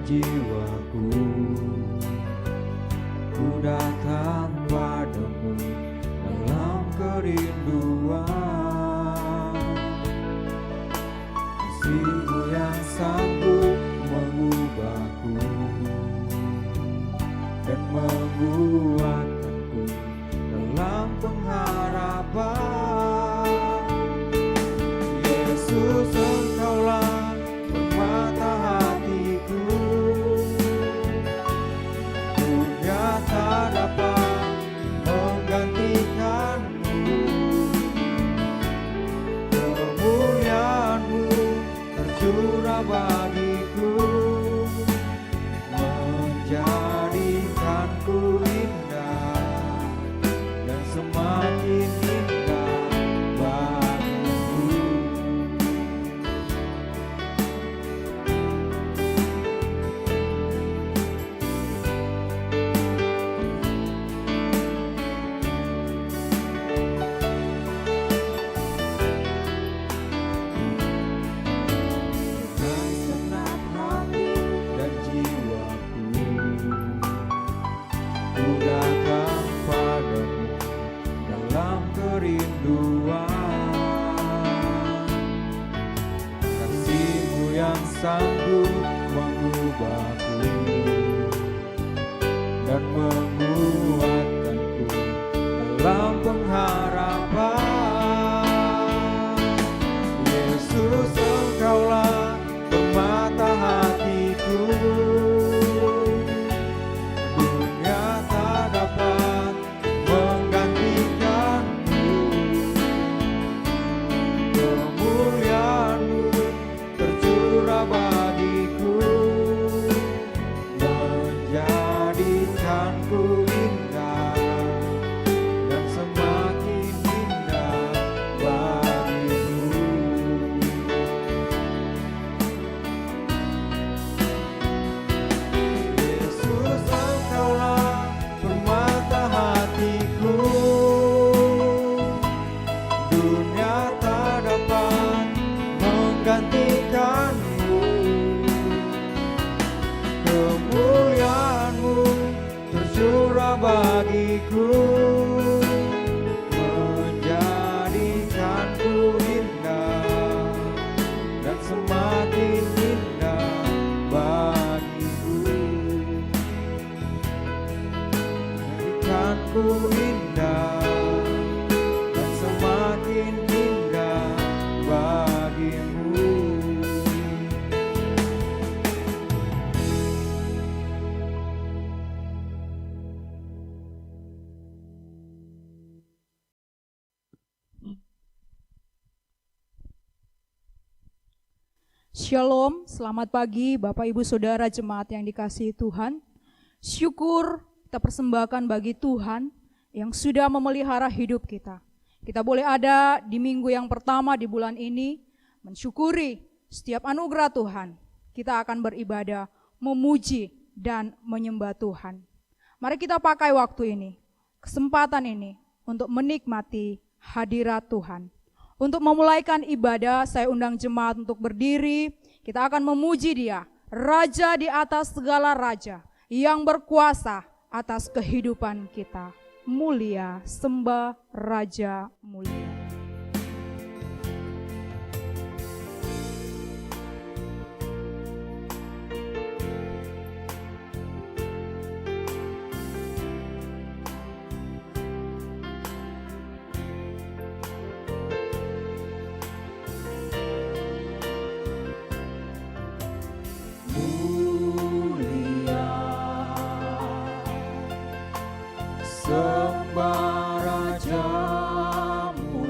jiwaku. Ku datang padamu dalam kerinduan, kasih-Mu yang sanggup mengubahku dan menguatkanku dalam pengharapan. Yesus, Engkaulah permata hatiku, dunia tak dapat menggantikan-Mu. Kemuliaan-Mu tercurah bagiku, menjadikanku indah dan semakin indah bagiku. Dengan senang hati dan jiwaku, ku datang padamu dalam kerinduan, kasih-Mu yang sanggup mengubahku dan menguatkanku dalam pengharapan. Yesus, Engkaulah permata hatiku, dunia tak dapat menggantikan-Mu. Kemuliaan-Mu tercurah bagiku, menjadikanku indah dan semakin indah bagiku. Yesus, Engkaulah permata hatiku, dunia tak dapat menggantikan-Mu. Kemuliaan-Mu tercurah bagiku, menjadikanku indah dan semakin indah bagiku. Menjadikanku indah dan semakin indah bagimu. Shalom, selamat pagi Bapak Ibu Saudara jemaat yang dikasihi Tuhan. Syukur kita persembahkan bagi Tuhan yang sudah memelihara hidup kita. Kita boleh ada di minggu yang pertama di bulan ini, mensyukuri setiap anugerah Tuhan. Kita akan beribadah, memuji dan menyembah Tuhan. Mari kita pakai waktu ini, kesempatan ini untuk menikmati hadirat Tuhan. Untuk memulaikan ibadah, saya undang jemaat untuk berdiri. Kita akan memuji Dia, Raja di atas segala raja, yang berkuasa atas kehidupan kita. Mulia, sembah Raja mulia. Sembah Raja mulia.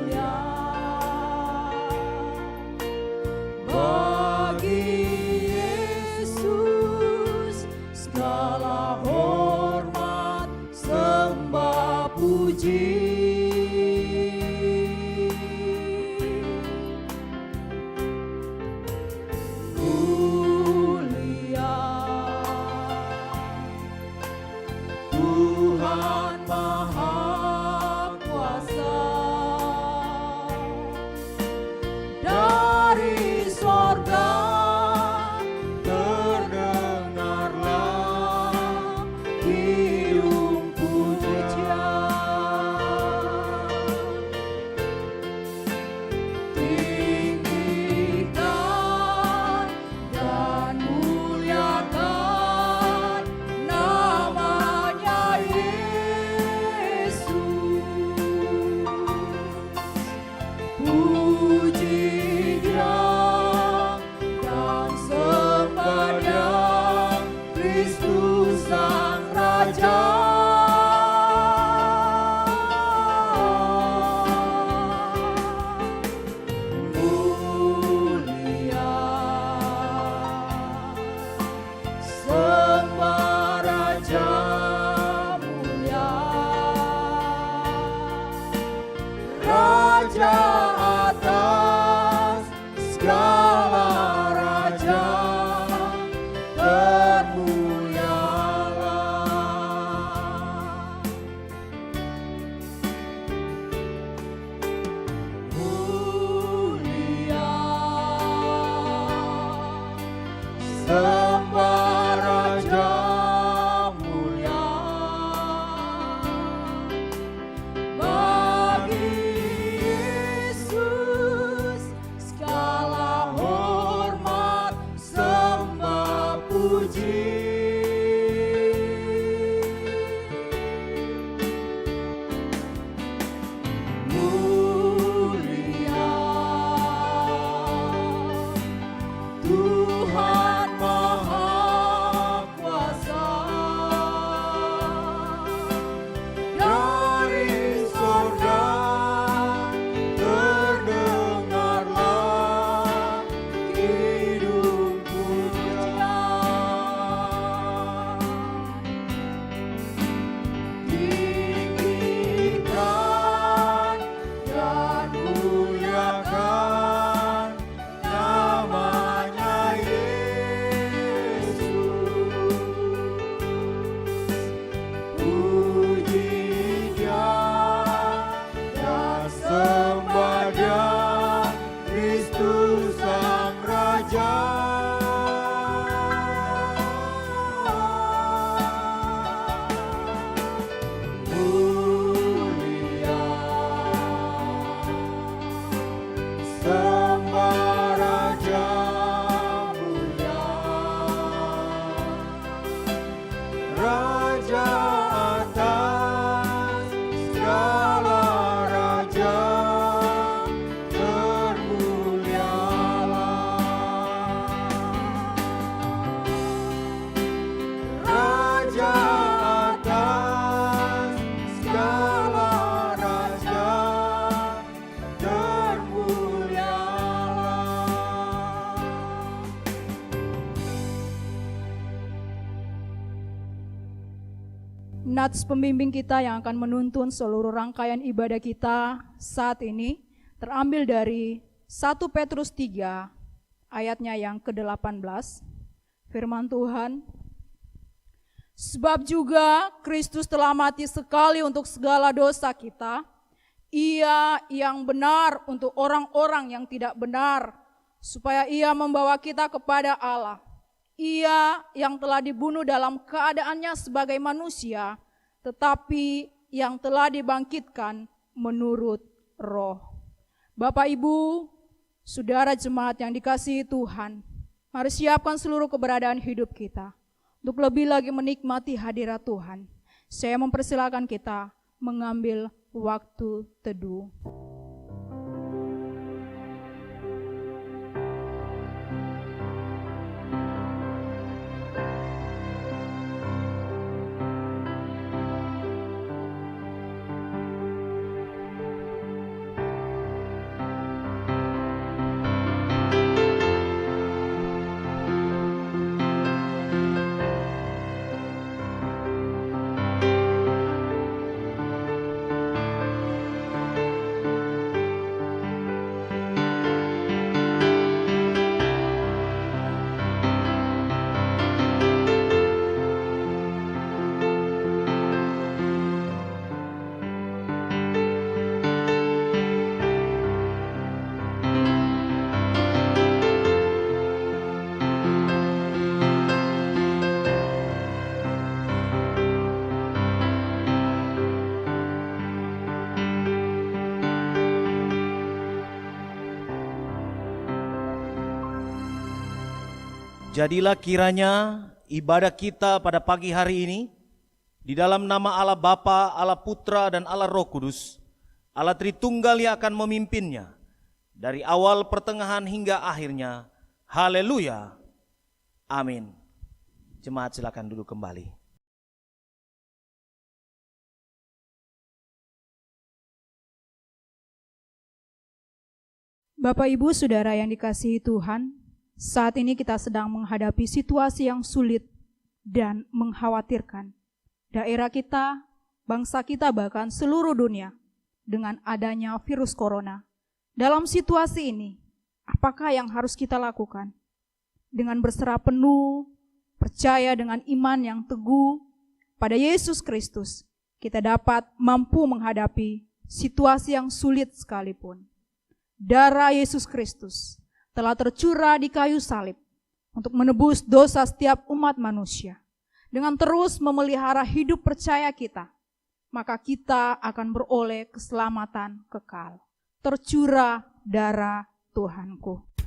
Raja atas segala raja, termulialah. Mulia, sembah Raja mulia. Bagi Yesus segala hormat, sembah puji. Mulia Tuhan Maha Kuasa, dari sorga terdengarlah kidung pujian. Tinggikan dan muliakan namanya Yesus. Puji Dia dan sembah Dia, Kristus Sang Raja. Mulia, sembah Raja mulia. Raja atas segala raja, termulialah. Raja atas segala raja, termulialah. Nats pembimbing kita yang akan menuntun seluruh rangkaian ibadah kita saat ini terambil dari 1 Petrus 3 ayatnya yang ke-18. Firman Tuhan, sebab juga Kristus telah mati sekali untuk segala dosa kita, Ia yang benar untuk orang-orang yang tidak benar, supaya Ia membawa kita kepada Allah. Ia yang telah dibunuh dalam keadaannya sebagai manusia, tetapi yang telah dibangkitkan menurut Roh. Bapak, Ibu, saudara jemaat yang dikasihi Tuhan, mari siapkan seluruh keberadaan hidup kita untuk lebih lagi menikmati hadirat Tuhan. Saya mempersilakan kita mengambil waktu teduh. Jadilah kiranya ibadah kita pada pagi hari ini di dalam nama Allah Bapa, Allah Putra, dan Allah Roh Kudus, Allah Tritunggal yang akan memimpinnya dari awal, pertengahan, hingga akhirnya. Haleluya. Amin. Jemaat silakan duduk kembali. Bapak, Ibu, Saudara yang dikasihi Tuhan, saat ini kita sedang menghadapi situasi yang sulit dan mengkhawatirkan. Daerah kita, bangsa kita, bahkan seluruh dunia dengan adanya virus corona. Dalam situasi ini, apakah yang harus kita lakukan? Dengan berserah penuh, percaya dengan iman yang teguh pada Yesus Kristus, kita dapat mampu menghadapi situasi yang sulit sekalipun. Darah Yesus Kristus telah tercurah di kayu salib untuk menebus dosa setiap umat manusia. Dengan terus memelihara hidup percaya kita, maka kita akan beroleh keselamatan kekal. Tercurah darah Tuhanku.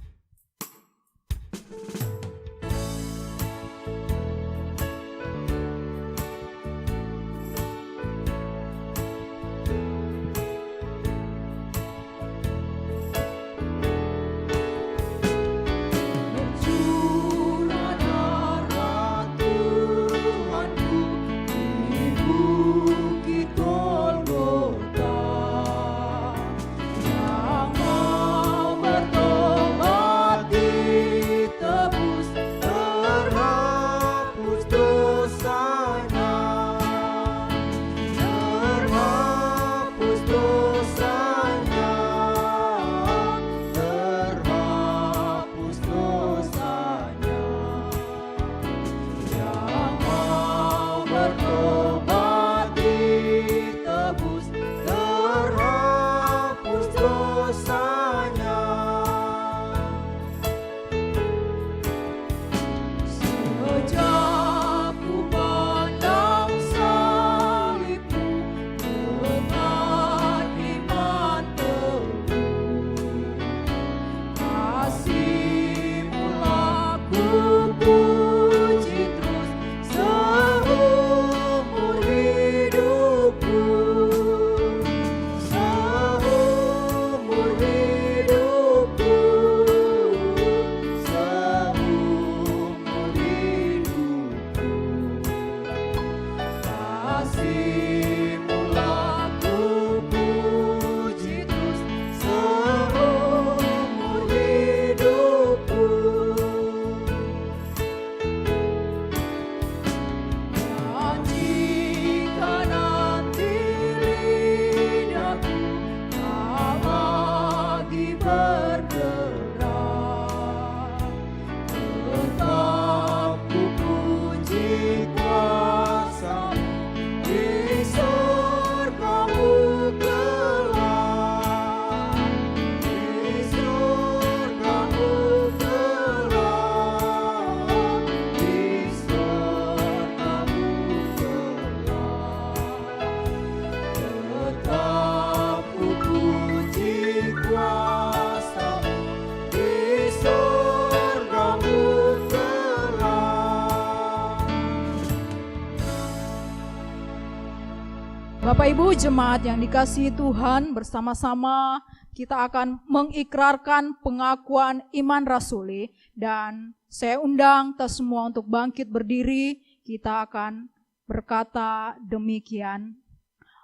Bapak Ibu jemaat yang dikasihi Tuhan, bersama-sama kita akan mengikrarkan pengakuan iman rasuli, dan saya undang kita semua untuk bangkit berdiri. Kita akan berkata demikian.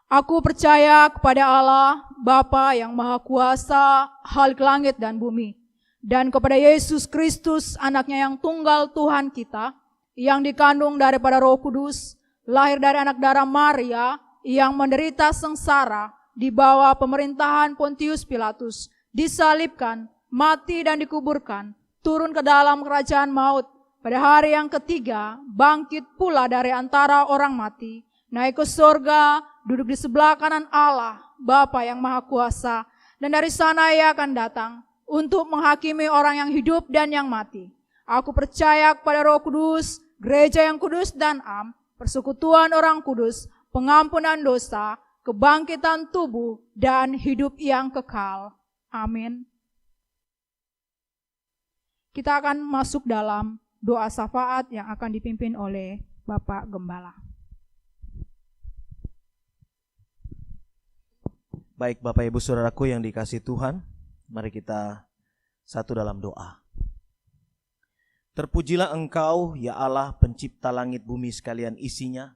Aku percaya kepada Allah, Bapa yang Maha Kuasa, Khalik langit dan bumi, dan kepada Yesus Kristus, anaknya yang tunggal Tuhan kita, yang dikandung daripada Roh Kudus, lahir dari anak darah Maria, yang menderita sengsara di bawah pemerintahan Pontius Pilatus, disalibkan, mati dan dikuburkan, turun ke dalam kerajaan maut, pada hari yang ketiga bangkit pula dari antara orang mati, naik ke surga, duduk di sebelah kanan Allah, Bapa yang Maha Kuasa, dan dari sana Ia akan datang untuk menghakimi orang yang hidup dan yang mati. Aku percaya kepada Roh Kudus, gereja yang kudus dan am, persekutuan orang kudus, pengampunan dosa, kebangkitan tubuh, dan hidup yang kekal. Amin. Kita akan masuk dalam doa syafaat yang akan dipimpin oleh Bapak Gembala. Baik Bapak Ibu Saudaraku yang dikasihi Tuhan, mari kita satu dalam doa. Terpujilah Engkau, ya Allah, pencipta langit bumi sekalian isinya,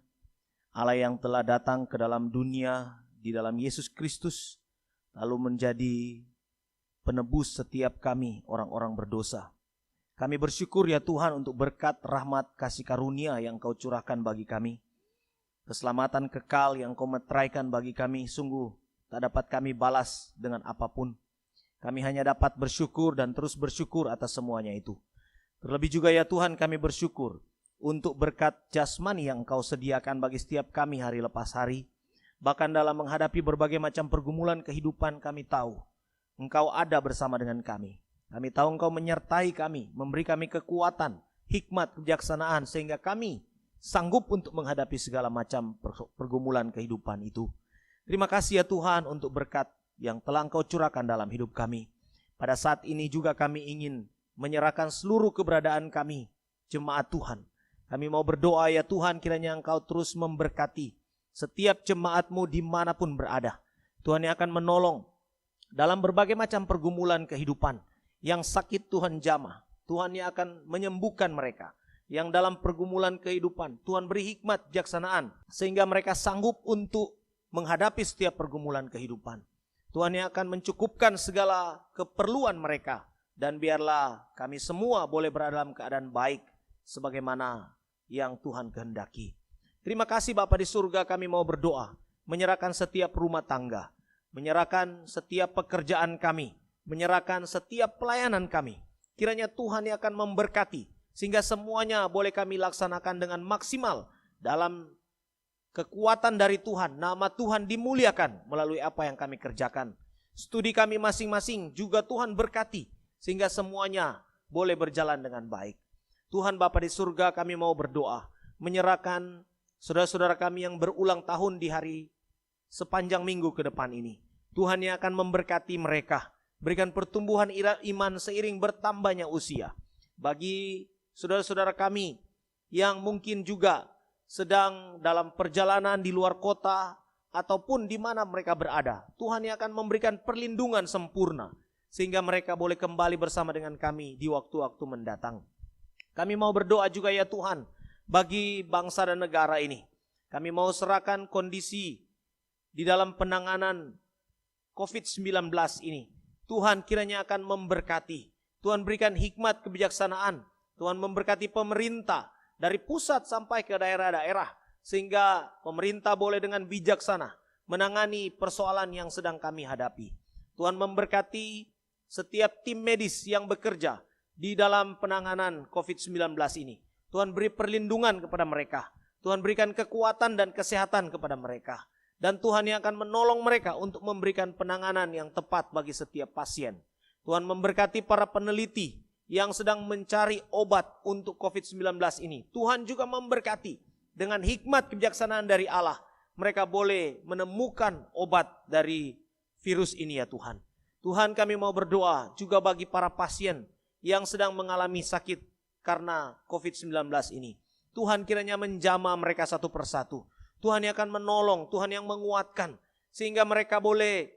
Allah yang telah datang ke dalam dunia di dalam Yesus Kristus, lalu menjadi penebus setiap kami orang-orang berdosa. Kami bersyukur ya Tuhan untuk berkat rahmat kasih karunia yang Kau curahkan bagi kami. Keselamatan kekal yang Kau meteraikan bagi kami, sungguh tak dapat kami balas dengan apapun. Kami hanya dapat bersyukur dan terus bersyukur atas semuanya itu. Terlebih juga ya Tuhan, kami bersyukur untuk berkat jasmani yang Engkau sediakan bagi setiap kami hari lepas hari. Bahkan dalam menghadapi berbagai macam pergumulan kehidupan, kami tahu Engkau ada bersama dengan kami. Kami tahu Engkau menyertai kami, memberi kami kekuatan, hikmat, kebijaksanaan, sehingga kami sanggup untuk menghadapi segala macam pergumulan kehidupan itu. Terima kasih ya Tuhan untuk berkat yang telah Engkau curahkan dalam hidup kami. Pada saat ini juga kami ingin menyerahkan seluruh keberadaan kami, jemaat Tuhan. Kami mau berdoa ya Tuhan, kiranya Engkau terus memberkati setiap jemaat-Mu dimanapun berada. Tuhan yang akan menolong dalam berbagai macam pergumulan kehidupan. Yang sakit Tuhan jamah, Tuhan yang akan menyembuhkan mereka. Yang dalam pergumulan kehidupan, Tuhan beri hikmat, bijaksanaan, sehingga mereka sanggup untuk menghadapi setiap pergumulan kehidupan. Tuhan yang akan mencukupkan segala keperluan mereka. Dan biarlah kami semua boleh berada dalam keadaan baik sebagaimana yang Tuhan kehendaki. Terima kasih Bapa di surga, kami mau berdoa, menyerahkan setiap rumah tangga, menyerahkan setiap pekerjaan kami, menyerahkan setiap pelayanan kami. Kiranya Tuhan yang akan memberkati, sehingga semuanya boleh kami laksanakan dengan maksimal dalam kekuatan dari Tuhan. Nama Tuhan dimuliakan melalui apa yang kami kerjakan. Studi kami masing-masing juga Tuhan berkati, sehingga semuanya boleh berjalan dengan baik. Tuhan Bapa di surga, kami mau berdoa, menyerahkan saudara-saudara kami yang berulang tahun di hari sepanjang minggu ke depan ini. Tuhan yang akan memberkati mereka, berikan pertumbuhan iman seiring bertambahnya usia. Bagi saudara-saudara kami yang mungkin juga sedang dalam perjalanan di luar kota ataupun di mana mereka berada, Tuhan yang akan memberikan perlindungan sempurna, sehingga mereka boleh kembali bersama dengan kami di waktu-waktu mendatang. Kami mau berdoa juga ya Tuhan, bagi bangsa dan negara ini. Kami mau serahkan kondisi di dalam penanganan COVID-19 ini. Tuhan kiranya akan memberkati. Tuhan berikan hikmat kebijaksanaan. Tuhan memberkati pemerintah dari pusat sampai ke daerah-daerah. Sehingga pemerintah boleh dengan bijaksana menangani persoalan yang sedang kami hadapi. Tuhan memberkati setiap tim medis yang bekerja di dalam penanganan COVID-19 ini. Tuhan beri perlindungan kepada mereka. Tuhan berikan kekuatan dan kesehatan kepada mereka. Dan Tuhan yang akan menolong mereka untuk memberikan penanganan yang tepat bagi setiap pasien. Tuhan memberkati para peneliti yang sedang mencari obat untuk COVID-19 ini. Tuhan juga memberkati dengan hikmat kebijaksanaan dari Allah. Mereka boleh menemukan obat dari virus ini ya Tuhan. Tuhan, kami mau berdoa juga bagi para pasien yang sedang mengalami sakit karena COVID-19 ini. Tuhan kiranya menjamah mereka satu persatu. Tuhan yang akan menolong, Tuhan yang menguatkan, sehingga mereka boleh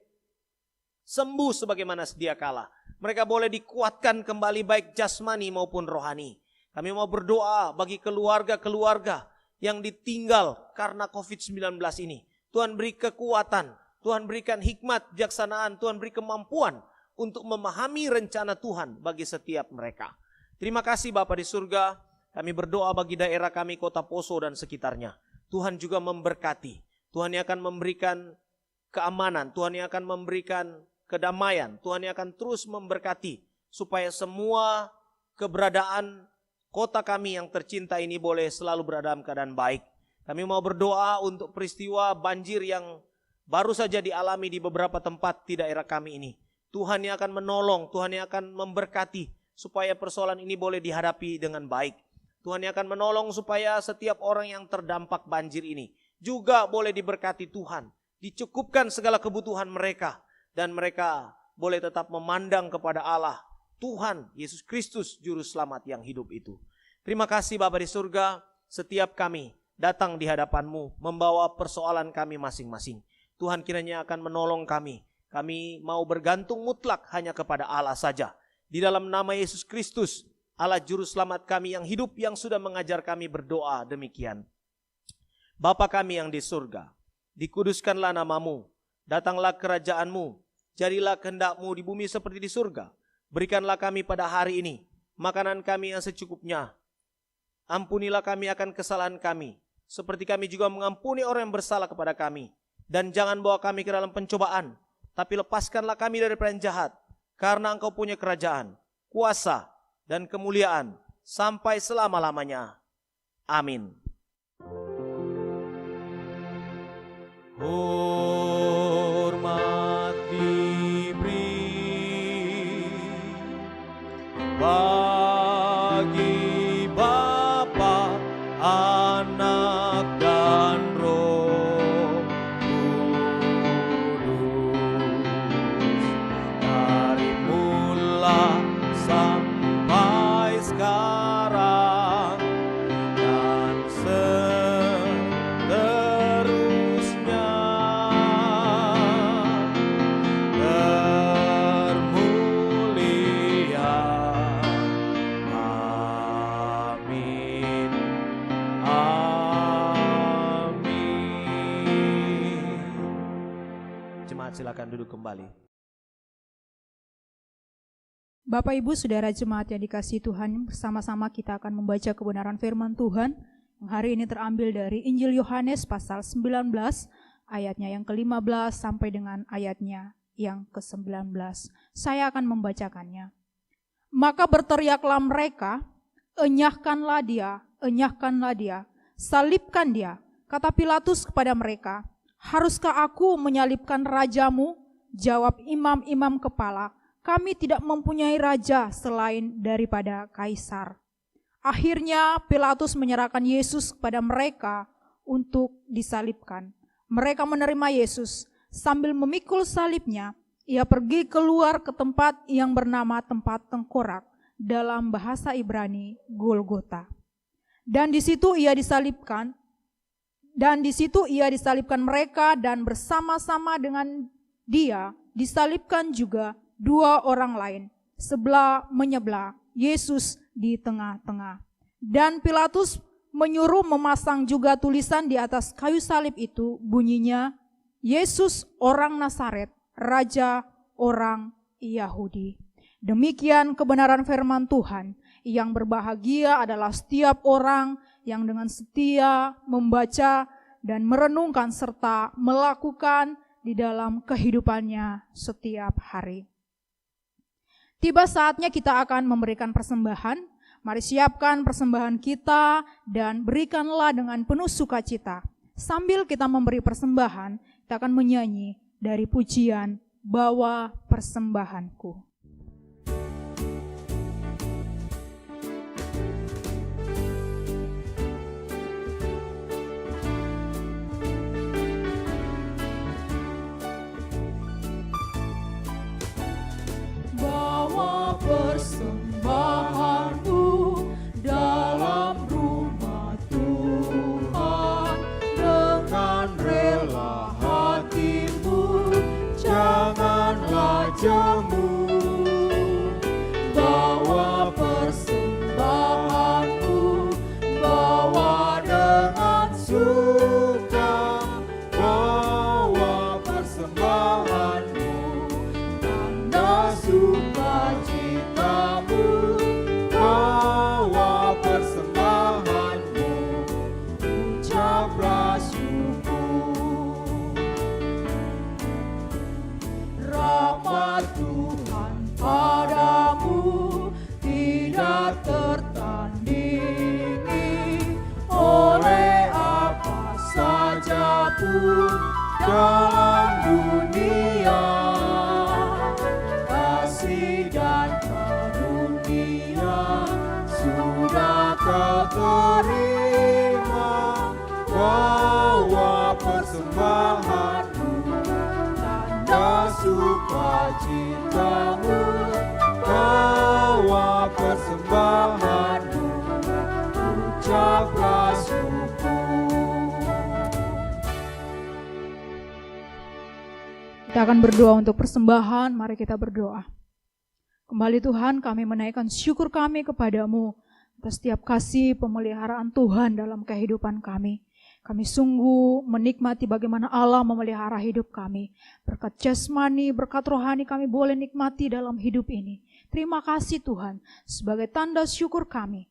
sembuh sebagaimana sedia kala. Mereka boleh dikuatkan kembali baik jasmani maupun rohani. Kami mau berdoa bagi keluarga-keluarga yang ditinggal karena COVID-19 ini. Tuhan beri kekuatan, Tuhan berikan hikmat, bijaksanaan, Tuhan beri kemampuan untuk memahami rencana Tuhan bagi setiap mereka. Terima kasih Bapa di surga, kami berdoa bagi daerah kami, Kota Poso dan sekitarnya. Tuhan juga memberkati, Tuhan yang akan memberikan keamanan, Tuhan yang akan memberikan kedamaian, Tuhan yang akan terus memberkati, supaya semua keberadaan kota kami yang tercinta ini boleh selalu berada dalam keadaan baik. Kami mau berdoa untuk peristiwa banjir yang baru saja dialami di beberapa tempat di daerah kami ini. Tuhan yang akan menolong, Tuhan yang akan memberkati, supaya persoalan ini boleh dihadapi dengan baik. Tuhan yang akan menolong supaya setiap orang yang terdampak banjir ini juga boleh diberkati Tuhan, dicukupkan segala kebutuhan mereka, dan mereka boleh tetap memandang kepada Allah, Tuhan Yesus Kristus Juru Selamat yang hidup itu. Terima kasih Bapa di surga, setiap kami datang di hadapan-Mu membawa persoalan kami masing-masing. Tuhan kiranya akan menolong kami. Kami mau bergantung mutlak hanya kepada Allah saja. Di dalam nama Yesus Kristus, Allah Juru Selamat kami yang hidup, yang sudah mengajar kami berdoa demikian. Bapa kami yang di surga, dikuduskanlah nama-Mu, datanglah kerajaan-Mu, jadilah kehendak-Mu di bumi seperti di surga. Berikanlah kami pada hari ini makanan kami yang secukupnya. Ampunilah kami akan kesalahan kami, seperti kami juga mengampuni orang yang bersalah kepada kami. Dan jangan bawa kami ke dalam pencobaan, tapi lepaskanlah kami dari yang jahat. karena Engkau punya kerajaan, kuasa, dan kemuliaan sampai selama-lamanya. Amin. Hormat diberi bagi Bapa, Anak, dan Roh Kudus, dari mula sampai sekarang dan seterusnya. Termulia. Amin. Amin. Jemaat silakan duduk kembali. Bapak Ibu Saudara jemaat yang dikasihi Tuhan, bersama-sama kita akan membaca kebenaran firman Tuhan yang hari ini terambil dari Injil Yohanes pasal 19 ayatnya yang ke-15 sampai dengan ayatnya yang ke-19. Saya akan membacakannya. Maka berteriaklah mereka, enyahkanlah dia, salibkan dia. Kata Pilatus kepada mereka, haruskah aku menyalibkan rajamu? Jawab imam-imam kepala, kami tidak mempunyai raja selain daripada Kaisar. Akhirnya Pilatus menyerahkan Yesus kepada mereka untuk disalibkan. Mereka menerima Yesus. Sambil memikul salibnya, ia pergi keluar ke tempat yang bernama tempat tengkorak, dalam bahasa Ibrani Golgota. Dan di situ ia disalibkan. Mereka, dan bersama-sama dengan dia disalibkan juga dua orang lain, sebelah menyebelah, Yesus di tengah-tengah. Dan Pilatus menyuruh memasang juga tulisan di atas kayu salib itu, bunyinya, Yesus orang Nazaret, Raja orang Yahudi. Demikian kebenaran firman Tuhan. Yang berbahagia adalah setiap orang yang dengan setia membaca dan merenungkan serta melakukan di dalam kehidupannya setiap hari. Tiba saatnya kita akan memberikan persembahan. Mari siapkan persembahan kita dan berikanlah dengan penuh sukacita. Sambil kita memberi persembahan, kita akan menyanyi dari pujian Bawa Persembahanku. Bawa persembahanmu dalam rumah Tuhan dengan rela hatimu, janganlah jemu. Bawa persembahanmu, bawa dengan suka, bawa persembahanmu, tanda sukacitamu, bawa persembahanmu, ucaplah syukur. Rahmat Tuhan padamu tidak tertandingi oleh apa saja pun dalam dunia. Kasih dan karunia sudah kau terima. Bawa persembahanmu, tanda sukacitamu, bawa persembahanmu, ucaplah syukur. Kita akan berdoa untuk persembahan. Mari kita berdoa. Kembali Tuhan, kami menaikkan syukur kami kepadamu atas setiap kasih pemeliharaan Tuhan dalam kehidupan kami. Kami sungguh menikmati bagaimana Allah memelihara hidup kami. Berkat jasmani, berkat rohani kami boleh nikmati dalam hidup ini. Terima kasih Tuhan, sebagai tanda syukur kami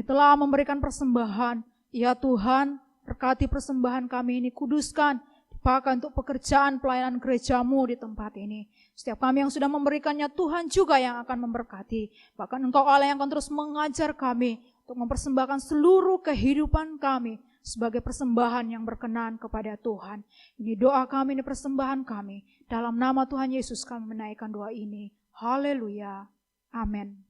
telah memberikan persembahan. Ya Tuhan, berkati persembahan kami ini, kuduskan, dipakai untuk pekerjaan pelayanan gerejamu di tempat ini. Setiap kami yang sudah memberikannya, Tuhan juga yang akan memberkati. Bahkan Engkau Allah yang akan terus mengajar kami untuk mempersembahkan seluruh kehidupan kami sebagai persembahan yang berkenan kepada Tuhan. Ini doa kami, ini persembahan kami. Dalam nama Tuhan Yesus kami menaikkan doa ini. Haleluya. Amin.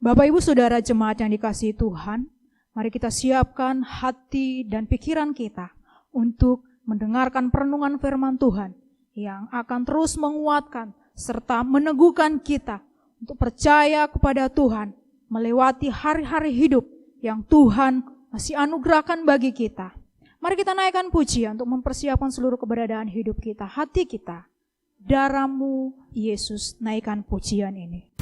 Bapak Ibu Saudara jemaat yang dikasihi Tuhan, mari kita siapkan hati dan pikiran kita untuk mendengarkan perenungan firman Tuhan yang akan terus menguatkan serta meneguhkan kita untuk percaya kepada Tuhan melewati hari-hari hidup yang Tuhan masih anugerahkan bagi kita. Mari kita naikkan pujian untuk mempersiapkan seluruh keberadaan hidup kita, hati kita. Darahmu Yesus, naikkan pujian ini.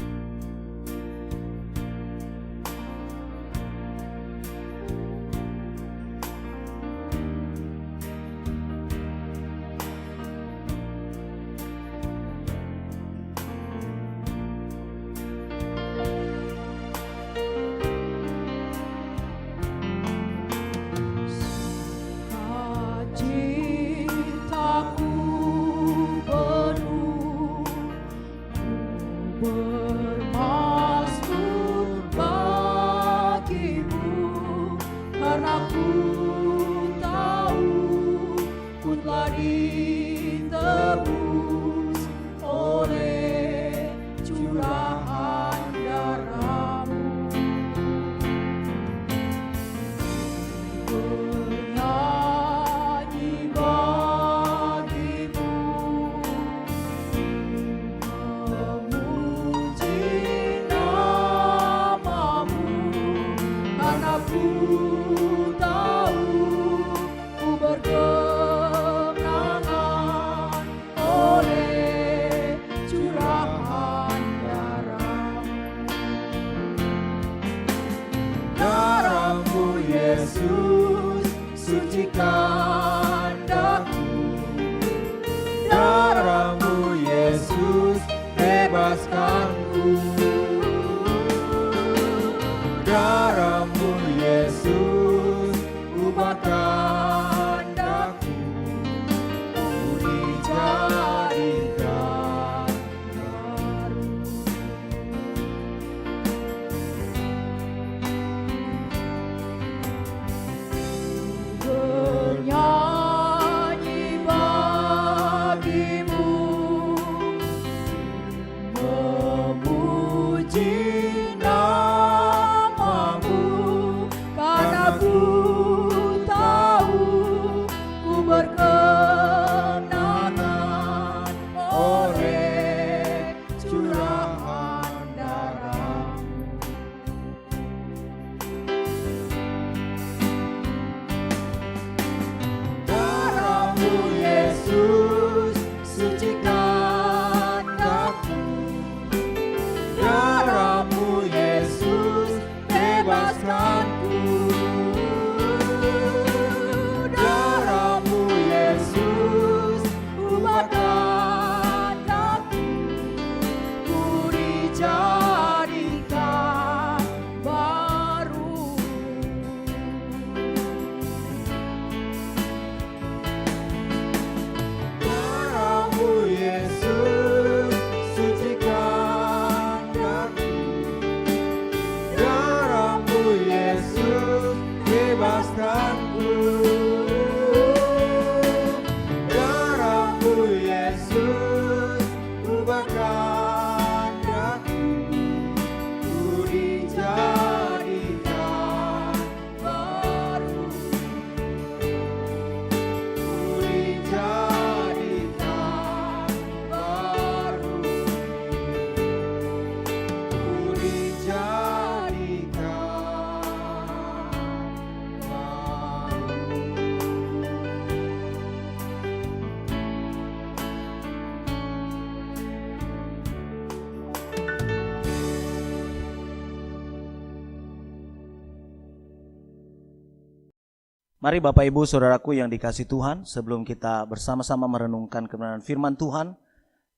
Mari Bapak Ibu Saudaraku yang dikasihi Tuhan, sebelum kita bersama-sama merenungkan kebenaran firman Tuhan,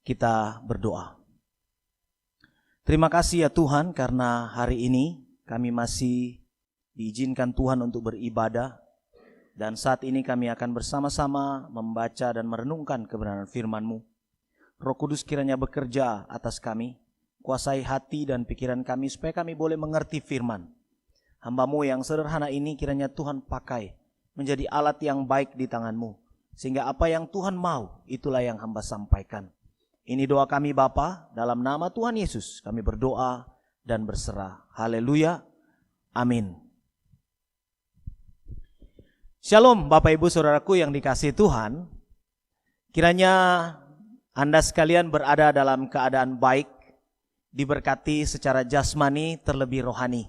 kita berdoa. Terima kasih ya Tuhan karena hari ini kami masih diizinkan Tuhan untuk beribadah, dan saat ini kami akan bersama-sama membaca dan merenungkan kebenaran firman-Mu. Roh Kudus kiranya bekerja atas kami, kuasai hati dan pikiran kami supaya kami boleh mengerti firman. Hamba-Mu yang sederhana ini kiranya Tuhan pakai menjadi alat yang baik di tangan-Mu. Sehingga apa yang Tuhan mau, itulah yang hamba sampaikan. Ini doa kami Bapa, dalam nama Tuhan Yesus kami berdoa dan berserah. Haleluya. Amin. Shalom Bapak Ibu Saudaraku yang dikasihi Tuhan. Kiranya Anda sekalian berada dalam keadaan baik, diberkati secara jasmani terlebih rohani.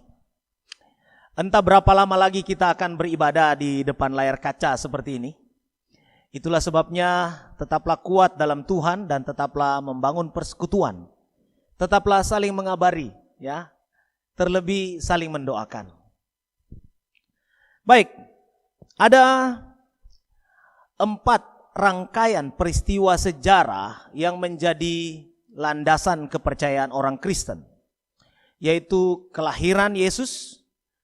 Entah berapa lama lagi kita akan beribadah di depan layar kaca seperti ini. Itulah sebabnya tetaplah kuat dalam Tuhan dan tetaplah membangun persekutuan. Tetaplah saling mengabari, ya. Terlebih saling mendoakan. Baik, ada 4 rangkaian peristiwa sejarah yang menjadi landasan kepercayaan orang Kristen, yaitu kelahiran Yesus,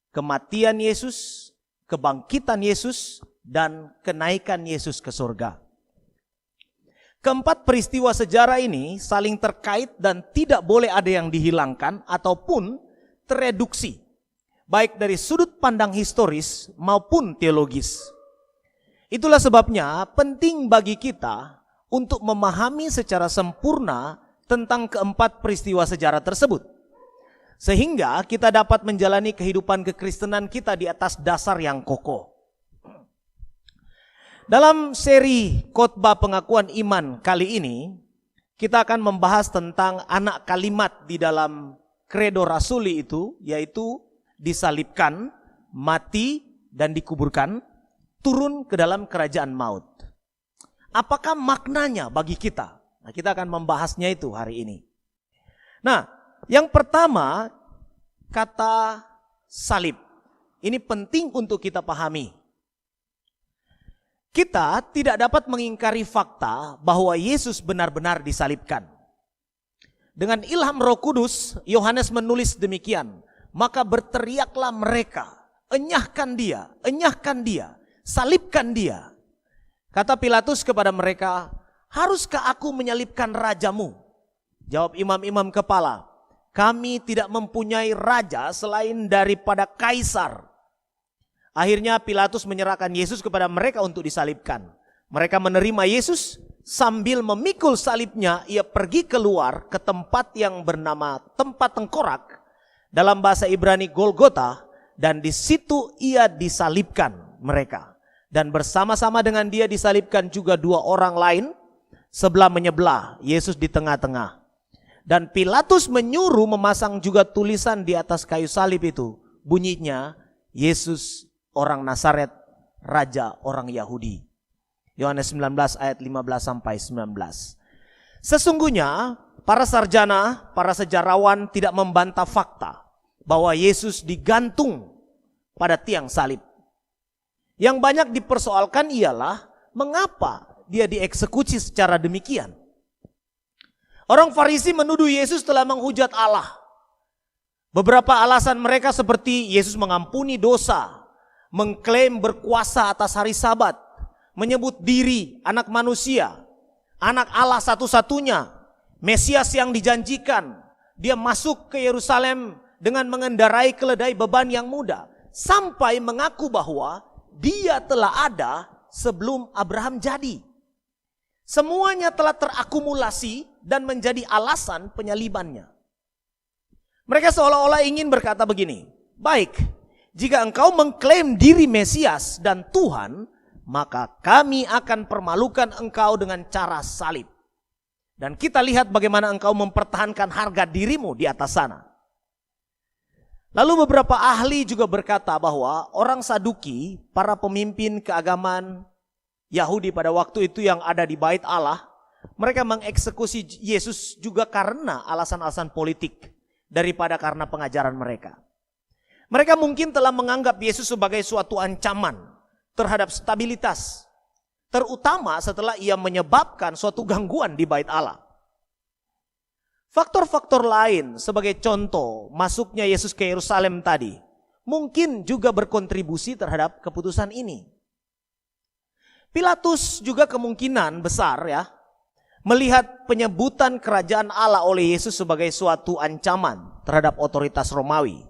kematian Yesus, kebangkitan Yesus, dan kenaikan Yesus ke surga. Keempat peristiwa sejarah ini saling terkait dan tidak boleh ada yang dihilangkan ataupun tereduksi, baik dari sudut pandang historis maupun teologis. Itulah sebabnya penting bagi kita untuk memahami secara sempurna tentang keempat peristiwa sejarah tersebut. Sehingga kita dapat menjalani kehidupan kekristenan kita di atas dasar yang kokoh. Dalam seri khotbah pengakuan iman kali ini, kita akan membahas tentang anak kalimat di dalam kredo rasuli itu, yaitu disalibkan, mati, dan dikuburkan, turun ke dalam kerajaan maut. Apakah maknanya bagi kita? Nah, kita akan membahasnya itu hari ini. Nah, yang pertama, kata salib. Ini penting untuk kita pahami. Kita tidak dapat mengingkari fakta bahwa Yesus benar-benar disalibkan. Dengan ilham Roh Kudus, Yohanes menulis demikian. Maka berteriaklah mereka, enyahkan dia, salibkan dia. Kata Pilatus kepada mereka, haruskah aku menyalibkan rajamu? Jawab imam-imam kepala, kami tidak mempunyai raja selain daripada kaisar. Akhirnya Pilatus menyerahkan Yesus kepada mereka untuk disalibkan. Mereka menerima Yesus, sambil memikul salibnya ia pergi keluar ke tempat yang bernama tempat tengkorak, dalam bahasa Ibrani Golgota, dan di situ ia disalibkan mereka. Dan bersama-sama dengan dia disalibkan juga 2 orang lain, sebelah menyebelah, Yesus di tengah-tengah. Dan Pilatus menyuruh memasang juga tulisan di atas kayu salib itu. Bunyinya, Yesus orang Nazaret, Raja orang Yahudi. Yohanes 19 ayat 15 sampai 19. Sesungguhnya para sarjana, para sejarawan tidak membantah fakta bahwa Yesus digantung pada tiang salib. Yang banyak dipersoalkan ialah mengapa dia dieksekusi secara demikian. Orang Farisi menuduh Yesus telah menghujat Allah. Beberapa alasan mereka seperti Yesus mengampuni dosa, mengklaim berkuasa atas hari Sabat, menyebut diri anak manusia, anak Allah satu-satunya, Mesias yang dijanjikan. Dia masuk ke Yerusalem dengan mengendarai keledai beban yang muda, sampai mengaku bahwa dia telah ada sebelum Abraham jadi. Semuanya telah terakumulasi dan menjadi alasan penyalibannya. Mereka seolah-olah ingin berkata begini, baik, jika engkau mengklaim diri Mesias dan Tuhan, maka kami akan permalukan engkau dengan cara salib. Dan kita lihat bagaimana engkau mempertahankan harga dirimu di atas sana. Lalu beberapa ahli juga berkata bahwa orang Saduki, para pemimpin keagamaan Yahudi pada waktu itu yang ada di Bait Allah, mereka mengeksekusi Yesus juga karena alasan-alasan politik daripada karena pengajaran mereka. Mereka mungkin telah menganggap Yesus sebagai suatu ancaman terhadap stabilitas, terutama setelah ia menyebabkan suatu gangguan di Bait Allah. Faktor-faktor lain sebagai contoh masuknya Yesus ke Yerusalem tadi mungkin juga berkontribusi terhadap keputusan ini. Pilatus juga kemungkinan besar ya melihat penyebutan kerajaan Allah oleh Yesus sebagai suatu ancaman terhadap otoritas Romawi.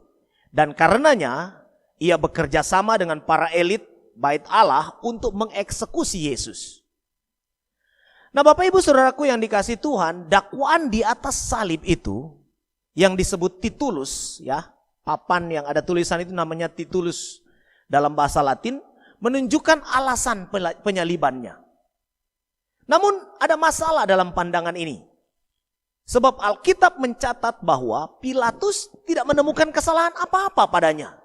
Dan karenanya ia bekerja sama dengan para elit bait Allah untuk mengeksekusi Yesus. Nah, Bapak Ibu Saudaraku yang dikasihi Tuhan, dakwaan di atas salib itu yang disebut titulus, ya, papan yang ada tulisan itu namanya titulus dalam bahasa Latin, menunjukkan alasan penyalibannya. Namun ada masalah dalam pandangan ini. Sebab Alkitab mencatat bahwa Pilatus tidak menemukan kesalahan apa-apa padanya.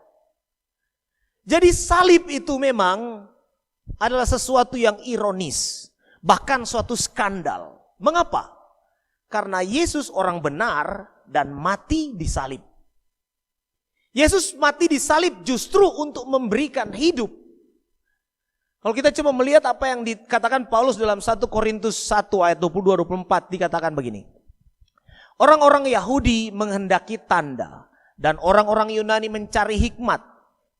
Jadi salib itu memang adalah sesuatu yang ironis, bahkan suatu skandal. Mengapa? Karena Yesus orang benar dan mati di salib. Yesus mati di salib justru untuk memberikan hidup. Kalau kita cuma melihat apa yang dikatakan Paulus dalam 1 Korintus 1 ayat 22-24 dikatakan begini. Orang-orang Yahudi menghendaki tanda dan orang-orang Yunani mencari hikmat.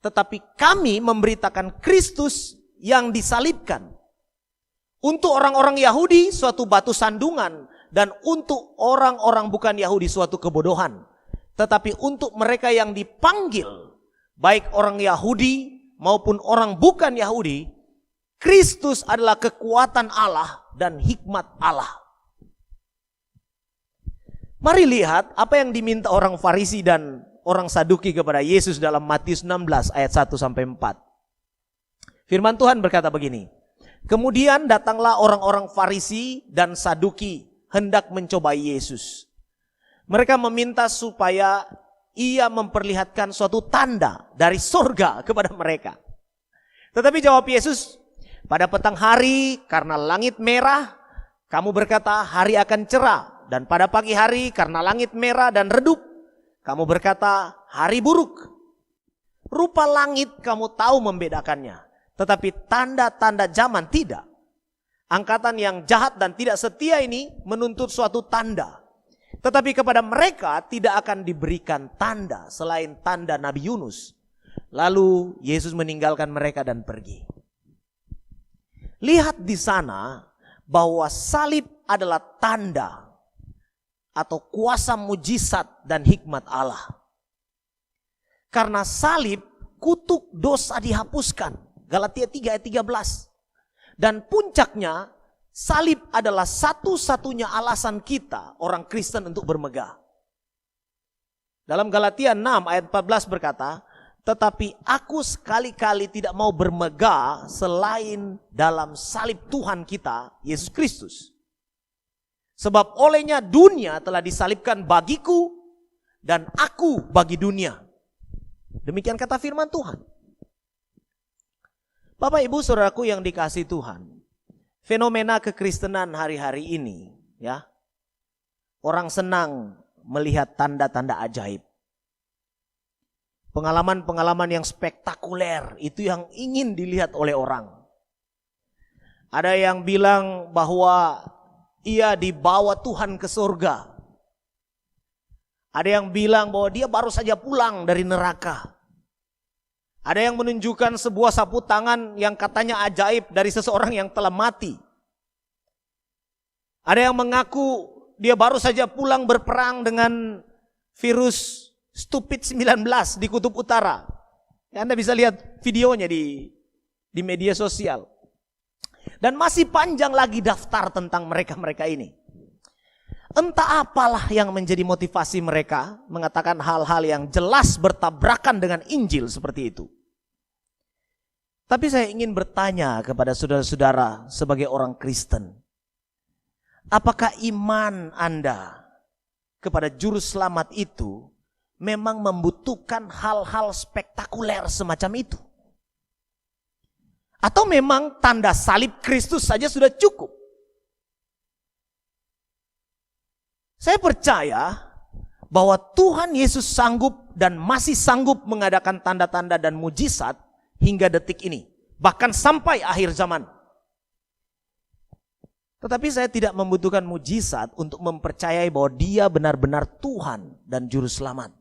Tetapi kami memberitakan Kristus yang disalibkan. Untuk orang-orang Yahudi suatu batu sandungan dan untuk orang-orang bukan Yahudi suatu kebodohan. Tetapi untuk mereka yang dipanggil, baik orang Yahudi maupun orang bukan Yahudi, Kristus adalah kekuatan Allah dan hikmat Allah. Mari lihat apa yang diminta orang Farisi dan orang Saduki kepada Yesus dalam Matius 16 ayat 1-4. Firman Tuhan berkata begini. Kemudian datanglah orang-orang Farisi dan Saduki hendak mencobai Yesus. Mereka meminta supaya ia memperlihatkan suatu tanda dari surga kepada mereka. Tetapi jawab Yesus, pada petang hari karena langit merah, kamu berkata hari akan cerah. Dan pada pagi hari karena langit merah dan redup, kamu berkata hari buruk. Rupa langit kamu tahu membedakannya, tetapi tanda-tanda zaman tidak. Angkatan yang jahat dan tidak setia ini menuntut suatu tanda. Tetapi kepada mereka tidak akan diberikan tanda selain tanda Nabi Yunus. Lalu Yesus meninggalkan mereka dan pergi. Lihat di sana bahwa salib adalah tanda atau kuasa mujizat dan hikmat Allah. Karena salib kutuk dosa dihapuskan. Galatia 3 ayat 13. Dan puncaknya salib adalah satu-satunya alasan kita orang Kristen untuk bermegah. Dalam Galatia 6 ayat 14 berkata, tetapi aku sekali-kali tidak mau bermegah selain dalam salib Tuhan kita, Yesus Kristus. Sebab olehnya dunia telah disalibkan bagiku dan aku bagi dunia. Demikian kata firman Tuhan. Bapak Ibu Saudaraku yang dikasihi Tuhan, fenomena kekristenan hari-hari ini, ya, orang senang melihat tanda-tanda ajaib. Pengalaman-pengalaman yang spektakuler itu yang ingin dilihat oleh orang. Ada yang bilang bahwa ia dibawa Tuhan ke surga. Ada yang bilang bahwa dia baru saja pulang dari neraka. Ada yang menunjukkan sebuah sapu tangan yang katanya ajaib dari seseorang yang telah mati. Ada yang mengaku dia baru saja pulang berperang dengan virus Stupid 19 di Kutub Utara. Anda bisa lihat videonya di media sosial. Dan masih panjang lagi daftar tentang mereka-mereka ini. Entah apalah yang menjadi motivasi mereka mengatakan hal-hal yang jelas bertabrakan dengan Injil seperti itu. Tapi saya ingin bertanya kepada saudara-saudara sebagai orang Kristen. Apakah iman Anda kepada juru selamat itu memang membutuhkan hal-hal spektakuler semacam itu? Atau memang tanda salib Kristus saja sudah cukup? Saya percaya bahwa Tuhan Yesus sanggup dan masih sanggup mengadakan tanda-tanda dan mujizat hingga detik ini. Bahkan sampai akhir zaman. Tetapi saya tidak membutuhkan mujizat untuk mempercayai bahwa dia benar-benar Tuhan dan Juru Selamat.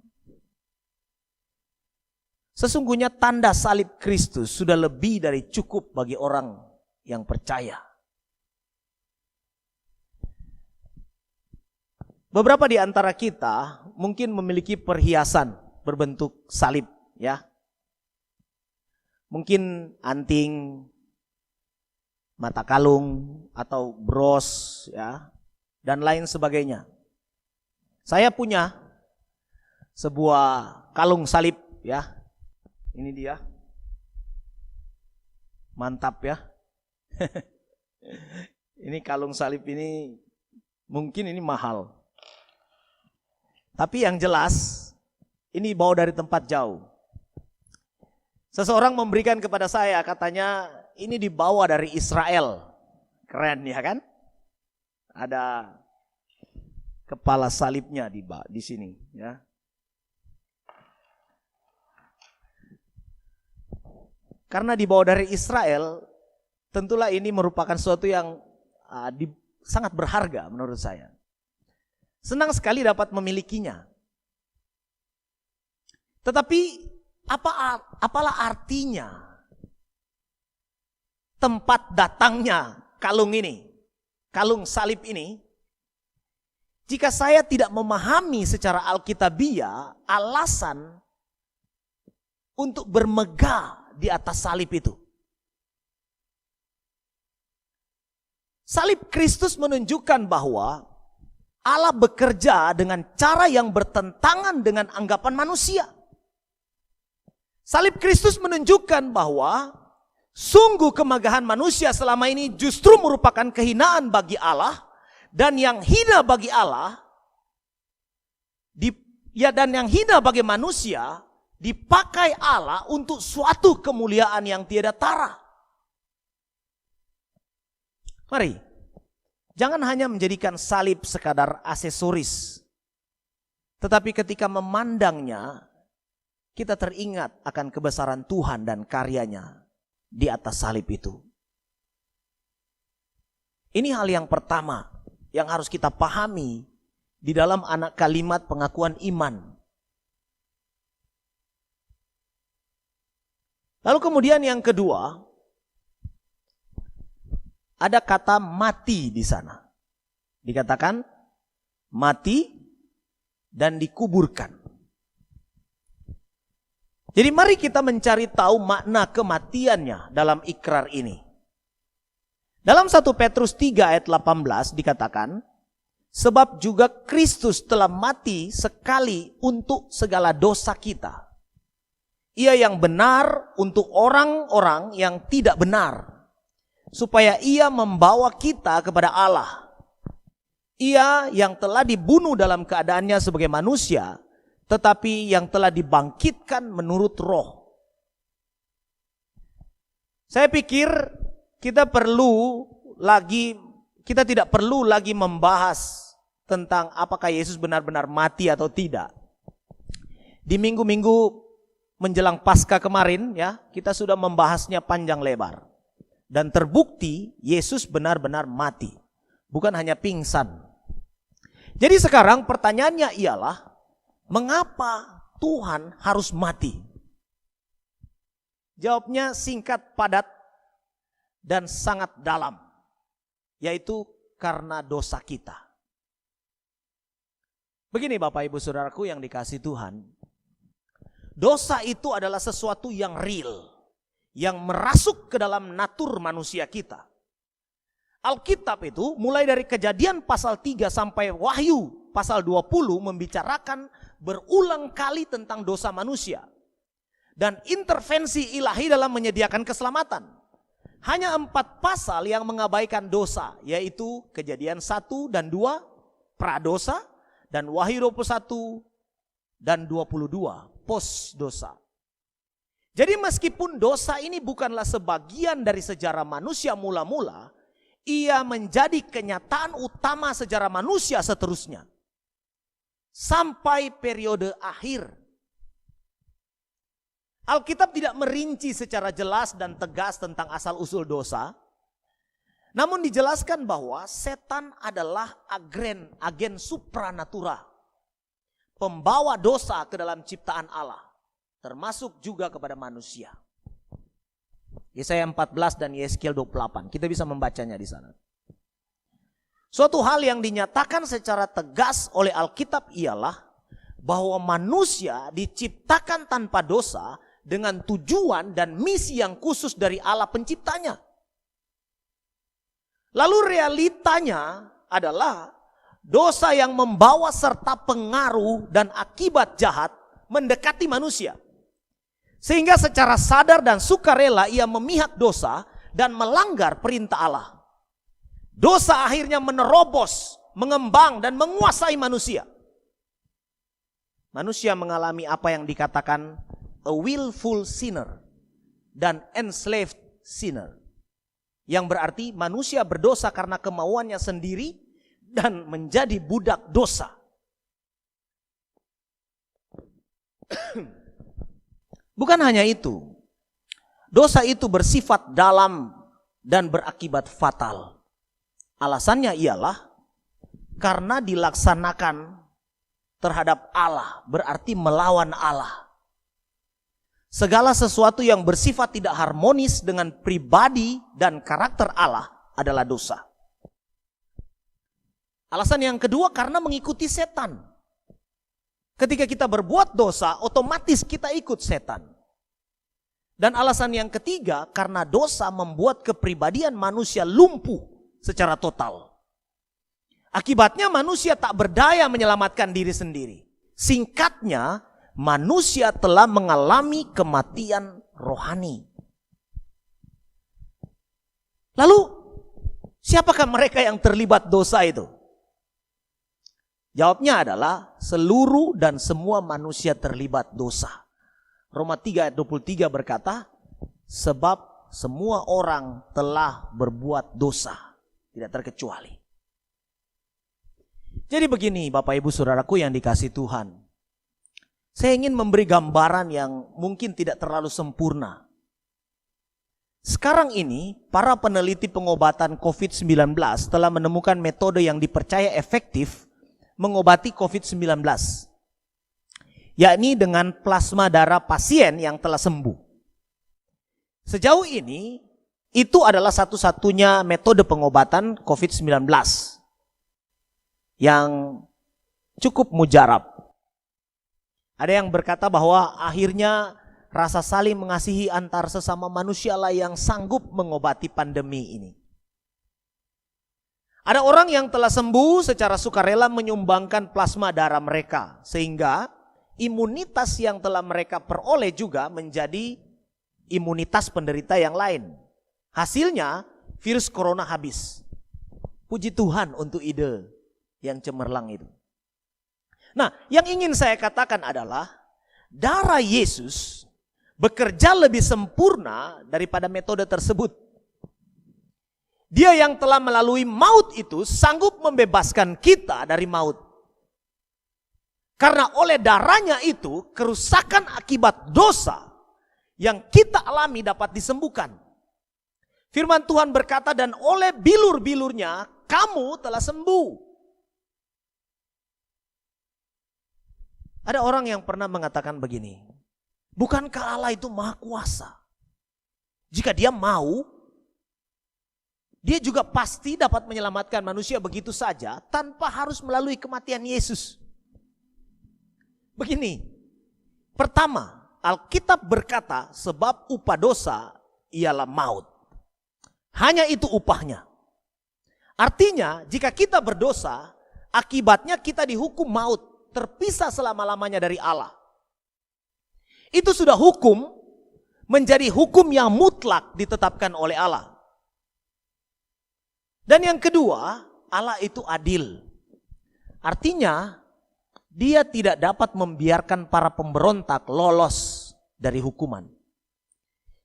Sesungguhnya tanda salib Kristus sudah lebih dari cukup bagi orang yang percaya. Beberapa di antara kita mungkin memiliki perhiasan berbentuk salib, ya. Mungkin anting, mata kalung, atau bros, ya, dan lain sebagainya. Saya punya sebuah kalung salib, ya. Ini dia. Mantap, ya. Ini kalung salib ini mungkin ini mahal. Tapi yang jelas ini bawa dari tempat jauh. Seseorang memberikan kepada saya, katanya ini dibawa dari Israel. Keren ya kan? Ada kepala salibnya di sini, ya. Karena dibawa dari Israel, tentulah ini merupakan sesuatu yang sangat berharga menurut saya. Senang sekali dapat memilikinya. Tetapi apalah artinya tempat datangnya kalung ini, kalung salib ini, jika saya tidak memahami secara alkitabiah alasan untuk bermegah di atas salib itu. Salib Kristus menunjukkan bahwa Allah bekerja dengan cara yang bertentangan dengan anggapan manusia. Salib Kristus menunjukkan bahwa sungguh kemegahan manusia selama ini justru merupakan kehinaan bagi Allah, dan yang hina bagi Allah dan yang hina bagi manusia dipakai Allah untuk suatu kemuliaan yang tiada tara. Mari, jangan hanya menjadikan salib sekadar aksesoris, tetapi ketika memandangnya, kita teringat akan kebesaran Tuhan dan karyanya di atas salib itu. Ini hal yang pertama yang harus kita pahami di dalam anak kalimat pengakuan iman. Lalu kemudian yang kedua, ada kata mati di sana. Dikatakan mati dan dikuburkan. Jadi mari kita mencari tahu makna kematiannya dalam ikrar ini. Dalam 1 Petrus 3 ayat 18 dikatakan, sebab juga Kristus telah mati sekali untuk segala dosa kita. Ia yang benar untuk orang-orang yang tidak benar, supaya ia membawa kita kepada Allah. Ia yang telah dibunuh dalam keadaannya sebagai manusia, tetapi yang telah dibangkitkan menurut roh. Saya pikir kita tidak perlu lagi membahas tentang apakah Yesus benar-benar mati atau tidak. Di minggu-minggu menjelang Paskah kemarin, ya, kita sudah membahasnya panjang lebar. Dan terbukti Yesus benar-benar mati, bukan hanya pingsan. Jadi sekarang pertanyaannya ialah, mengapa Tuhan harus mati? Jawabnya singkat, padat, dan sangat dalam, yaitu karena dosa kita. Begini Bapak Ibu Saudaraku yang dikasihi Tuhan, dosa itu adalah sesuatu yang real, yang merasuk ke dalam natur manusia kita. Alkitab itu mulai dari Kejadian pasal 3 sampai Wahyu pasal 20 membicarakan berulang kali tentang dosa manusia dan intervensi ilahi dalam menyediakan keselamatan. Hanya 4 pasal yang mengabaikan dosa, yaitu Kejadian 1 dan 2 pradosa, dan Wahyu 21 dan 22 pos dosa. Jadi meskipun dosa ini bukanlah sebagian dari sejarah manusia mula-mula, ia menjadi kenyataan utama sejarah manusia seterusnya. Sampai periode akhir. Alkitab tidak merinci secara jelas dan tegas tentang asal-usul dosa. Namun dijelaskan bahwa setan adalah agen supranatural. Pembawa dosa ke dalam ciptaan Allah. Termasuk juga kepada manusia. Yesaya 14 dan Yeskiel 28. Kita bisa membacanya di sana. Suatu hal yang dinyatakan secara tegas oleh Alkitab ialah bahwa manusia diciptakan tanpa dosa dengan tujuan dan misi yang khusus dari Allah penciptanya. Lalu realitanya adalah dosa yang membawa serta pengaruh dan akibat jahat mendekati manusia. Sehingga secara sadar dan sukarela ia memihak dosa dan melanggar perintah Allah. Dosa akhirnya menerobos, mengembang dan menguasai manusia. Manusia mengalami apa yang dikatakan a willful sinner dan enslaved sinner. Yang berarti manusia berdosa karena kemauannya sendiri dan menjadi budak dosa. Bukan hanya itu. Dosa itu bersifat dalam dan berakibat fatal. Alasannya ialah karena dilaksanakan terhadap Allah, berarti melawan Allah. Segala sesuatu yang bersifat tidak harmonis dengan pribadi dan karakter Allah adalah dosa. Alasan yang kedua karena mengikuti setan. Ketika kita berbuat dosa, otomatis kita ikut setan. Dan alasan yang ketiga karena dosa membuat kepribadian manusia lumpuh secara total. Akibatnya manusia tak berdaya menyelamatkan diri sendiri. Singkatnya, manusia telah mengalami kematian rohani. Lalu, siapakah mereka yang terlibat dosa itu? Jawabnya adalah seluruh dan semua manusia terlibat dosa. Roma 3 ayat 23 berkata, sebab semua orang telah berbuat dosa. Tidak terkecuali. Jadi begini Bapak Ibu Saudaraku yang dikasihi Tuhan. Saya ingin memberi gambaran yang mungkin tidak terlalu sempurna. Sekarang ini para peneliti pengobatan COVID-19 telah menemukan metode yang dipercaya efektif mengobati COVID-19. Yakni dengan plasma darah pasien yang telah sembuh. Sejauh ini itu adalah satu-satunya metode pengobatan COVID-19 yang cukup mujarab. Ada yang berkata bahwa akhirnya rasa saling mengasihi antar sesama manusia lah yang sanggup mengobati pandemi ini. Ada orang yang telah sembuh secara sukarela menyumbangkan plasma darah mereka. Sehingga imunitas yang telah mereka peroleh juga menjadi imunitas penderita yang lain. Hasilnya virus corona habis. Puji Tuhan untuk ide yang cemerlang itu. Nah, yang ingin saya katakan adalah darah Yesus bekerja lebih sempurna daripada metode tersebut. Dia yang telah melalui maut itu sanggup membebaskan kita dari maut. Karena oleh darahnya itu kerusakan akibat dosa yang kita alami dapat disembuhkan. Firman Tuhan berkata, dan oleh bilur-bilurnya kamu telah sembuh. Ada orang yang pernah mengatakan begini, bukankah Allah itu maha kuasa? Jika dia mau, dia juga pasti dapat menyelamatkan manusia begitu saja tanpa harus melalui kematian Yesus. Begini, pertama, Alkitab berkata sebab upah dosa ialah maut. Hanya itu upahnya. Artinya jika kita berdosa, akibatnya kita dihukum maut, terpisah selama-lamanya dari Allah. Itu sudah hukum, menjadi hukum yang mutlak ditetapkan oleh Allah. Dan yang kedua, Allah itu adil. Artinya dia tidak dapat membiarkan para pemberontak lolos dari hukuman.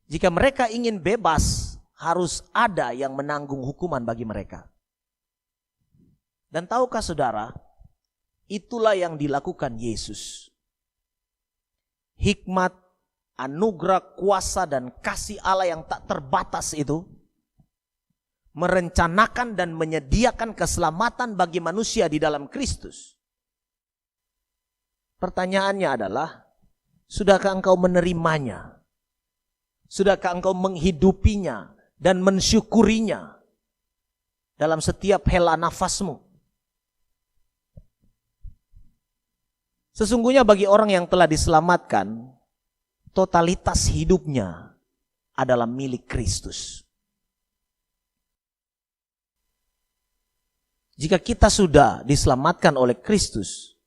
Jika mereka ingin bebas, harus ada yang menanggung hukuman bagi mereka. Dan tahukah saudara, itulah yang dilakukan Yesus. Hikmat, anugerah, kuasa dan kasih Allah yang tak terbatas itu merencanakan dan menyediakan keselamatan bagi manusia di dalam Kristus. Pertanyaannya adalah, sudahkah engkau menerimanya? Sudahkah engkau menghidupinya dan mensyukurinya? dalam setiap hela nafasmu. Sesungguhnya bagi orang yang telah diselamatkan, totalitas hidupnya adalah milik Kristus. Jika kita sudah diselamatkan oleh Kristus,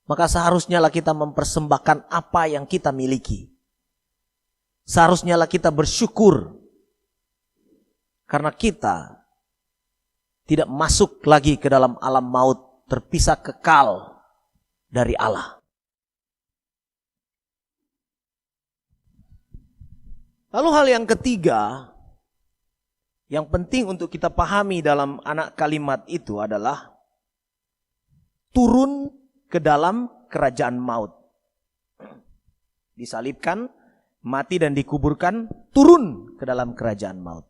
maka seharusnya lah kita mempersembahkan apa yang kita miliki. Seharusnya lah kita bersyukur karena kita tidak masuk lagi ke dalam alam maut, terpisah kekal dari Allah. Lalu hal yang ketiga yang penting untuk kita pahami dalam anak kalimat itu adalah turun ke dalam kerajaan maut. Disalibkan, mati dan dikuburkan, turun ke dalam kerajaan maut.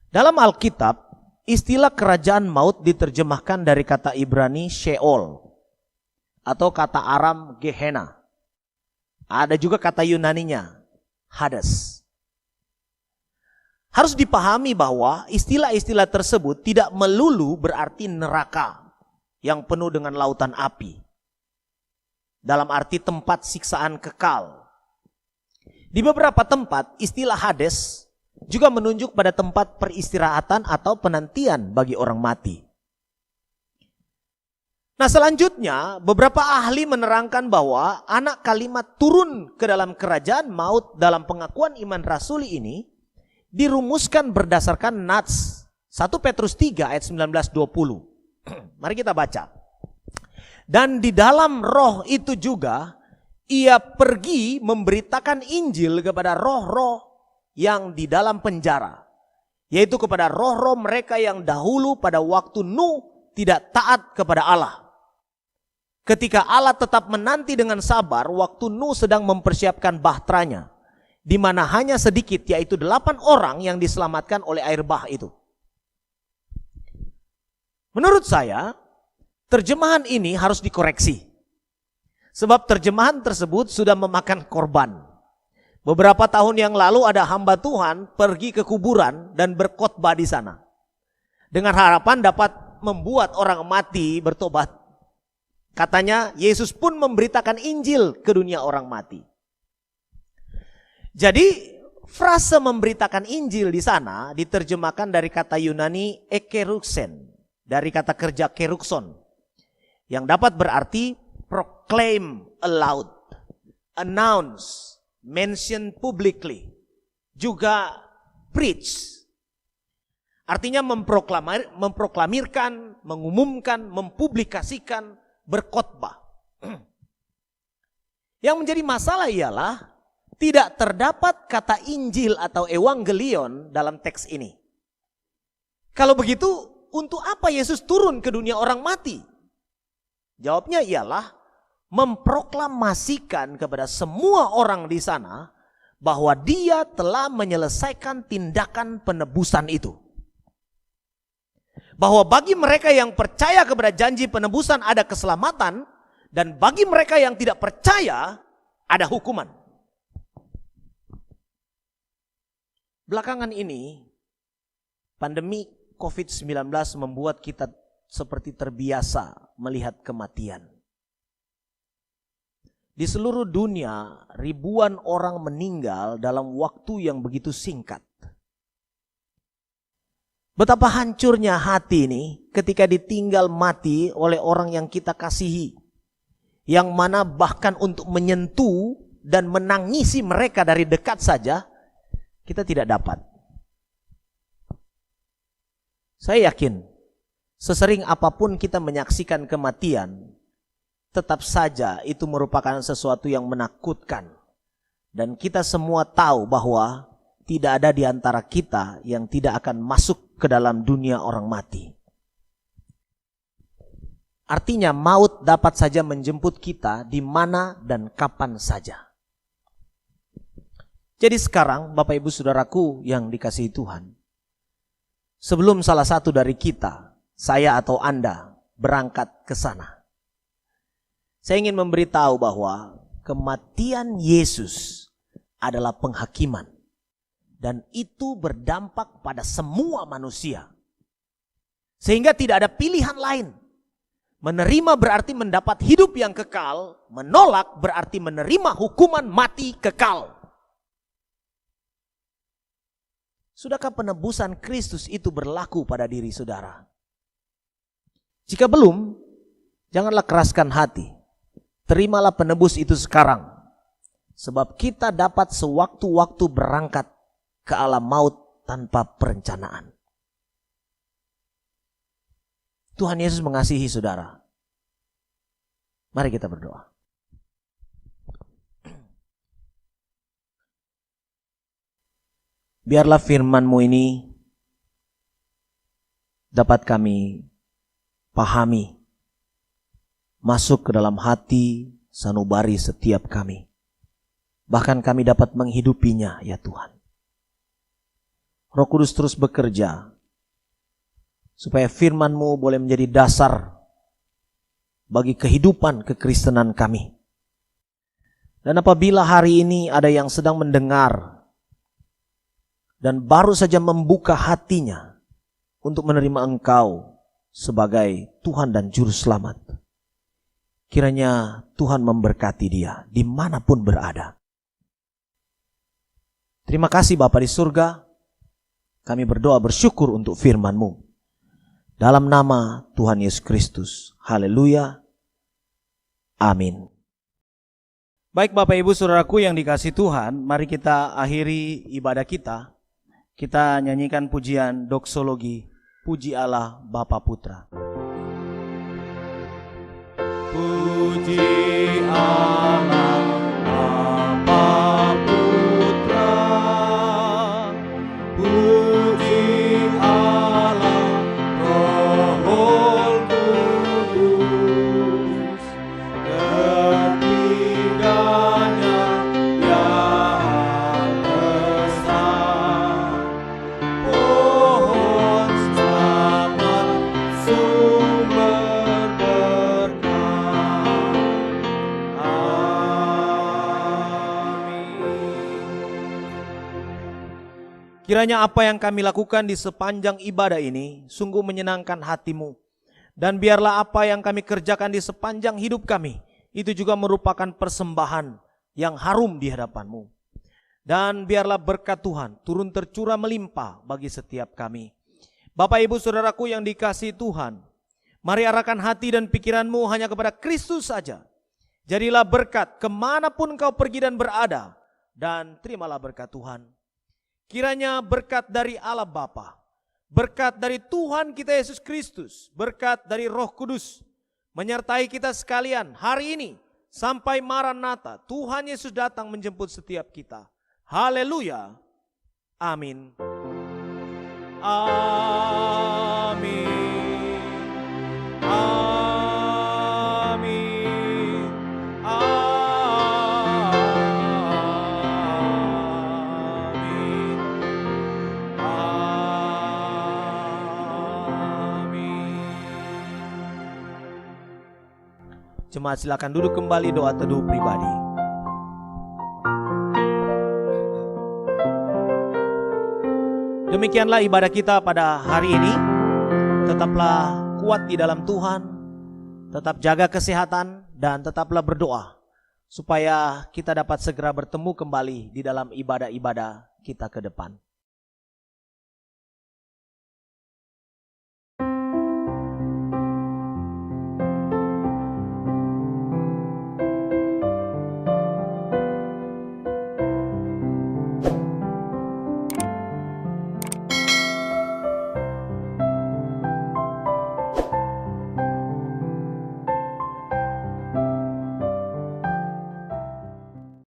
Dalam Alkitab, istilah kerajaan maut diterjemahkan dari kata Ibrani Sheol atau kata Aram Gehenna. Ada juga kata Yunaninya Hades. Harus dipahami bahwa istilah-istilah tersebut tidak melulu berarti neraka yang penuh dengan lautan api. Dalam arti tempat siksaan kekal. Di beberapa tempat istilah Hades juga menunjuk pada tempat peristirahatan atau penantian bagi orang mati. Nah selanjutnya beberapa ahli menerangkan bahwa anak kalimat turun ke dalam kerajaan maut dalam pengakuan iman rasuli ini dirumuskan berdasarkan Nats 1 Petrus 3 ayat 19-20. Mari kita baca. Dan di dalam roh itu juga ia pergi memberitakan Injil kepada roh-roh yang di dalam penjara, yaitu kepada roh-roh mereka yang dahulu pada waktu Nuh tidak taat kepada Allah. Ketika Allah tetap menanti dengan sabar waktu Nuh sedang mempersiapkan bahteranya, di mana hanya sedikit, yaitu 8 orang yang diselamatkan oleh air bah itu. Menurut saya, terjemahan ini harus dikoreksi. Sebab terjemahan tersebut sudah memakan korban. Beberapa tahun yang lalu ada hamba Tuhan pergi ke kuburan dan berkhotbah di sana. Dengan harapan dapat membuat orang mati bertobat. Katanya, Yesus pun memberitakan Injil ke dunia orang mati. Jadi frase memberitakan Injil di sana diterjemahkan dari kata Yunani ekeruxen, dari kata kerja kerukson, yang dapat berarti proclaim aloud, announce, mention publicly, juga preach. Artinya memproklamirkan, mengumumkan, mempublikasikan, berkhotbah. Yang menjadi masalah ialah tidak terdapat kata Injil atau Evangelion dalam teks ini. Kalau begitu, untuk apa Yesus turun ke dunia orang mati? Jawabnya ialah memproklamasikan kepada semua orang di sana bahwa dia telah menyelesaikan tindakan penebusan itu. Bahwa bagi mereka yang percaya kepada janji penebusan ada keselamatan, dan bagi mereka yang tidak percaya ada hukuman. Belakangan ini, pandemi COVID-19 membuat kita seperti terbiasa melihat kematian. Di seluruh dunia, ribuan orang meninggal dalam waktu yang begitu singkat. Betapa hancurnya hati ini ketika ditinggal mati oleh orang yang kita kasihi. Yang mana bahkan untuk menyentuh dan menangisi mereka dari dekat saja, kita tidak dapat. Saya yakin, sesering apapun kita menyaksikan kematian, tetap saja itu merupakan sesuatu yang menakutkan. Dan kita semua tahu bahwa tidak ada di antara kita yang tidak akan masuk ke dalam dunia orang mati. Artinya maut dapat saja menjemput kita di mana dan kapan saja. Jadi sekarang Bapak Ibu Saudaraku yang dikasihi Tuhan, sebelum salah satu dari kita, saya atau Anda, berangkat ke sana, saya ingin memberitahu bahwa kematian Yesus adalah penghakiman. Dan itu berdampak pada semua manusia. Sehingga tidak ada pilihan lain. Menerima berarti mendapat hidup yang kekal, menolak berarti menerima hukuman mati kekal. Sudahkah penebusan Kristus itu berlaku pada diri saudara? Jika belum, janganlah keraskan hati. Terimalah penebus itu sekarang. Sebab kita dapat sewaktu-waktu berangkat ke alam maut tanpa perencanaan. Tuhan Yesus mengasihi saudara. Mari kita berdoa. Biarlah firman-Mu ini dapat kami pahami, masuk ke dalam hati sanubari setiap kami. Bahkan kami dapat menghidupinya, ya Tuhan. Roh Kudus terus bekerja, supaya firman-Mu boleh menjadi dasar bagi kehidupan kekristenan kami. Dan apabila hari ini ada yang sedang mendengar dan baru saja membuka hatinya untuk menerima Engkau sebagai Tuhan dan Juru Selamat, kiranya Tuhan memberkati dia dimanapun berada. Terima kasih Bapa di surga, kami berdoa bersyukur untuk firman-Mu. Dalam nama Tuhan Yesus Kristus. Haleluya. Amin. Baik Bapak Ibu Saudaraku yang dikasihi Tuhan, mari kita akhiri ibadah kita. Kita nyanyikan pujian doksologi, puji Allah Bapa Putra. Puji Allah Bapa Putra, puji Allah Roh Kudus, ketiganya yang esa, pohon selamat sumber berkah. Amin. Kiranya apa yang kami lakukan di sepanjang ibadah ini sungguh menyenangkan hati-Mu. Dan biarlah apa yang kami kerjakan di sepanjang hidup kami itu juga merupakan persembahan yang harum di hadapan-Mu. Dan biarlah berkat Tuhan turun tercurah melimpah bagi setiap kami. Bapak Ibu Saudaraku yang dikasihi Tuhan, mari arahkan hati dan pikiran-Mu hanya kepada Kristus saja. Jadilah berkat kemanapun kau pergi dan berada, dan terimalah berkat Tuhan. Kiranya berkat dari Allah Bapa, berkat dari Tuhan kita Yesus Kristus, berkat dari Roh Kudus menyertai kita sekalian hari ini sampai Maranatha. Tuhan Yesus datang menjemput setiap kita. Haleluya. Amin. Amin. Amin. Amin. Amin. Jemaat silakan duduk kembali, doa teduh pribadi. Demikianlah ibadah kita pada hari ini. Tetaplah kuat di dalam Tuhan, tetap jaga kesehatan, dan tetaplah berdoa supaya kita dapat segera bertemu kembali di dalam ibadah-ibadah kita ke depan.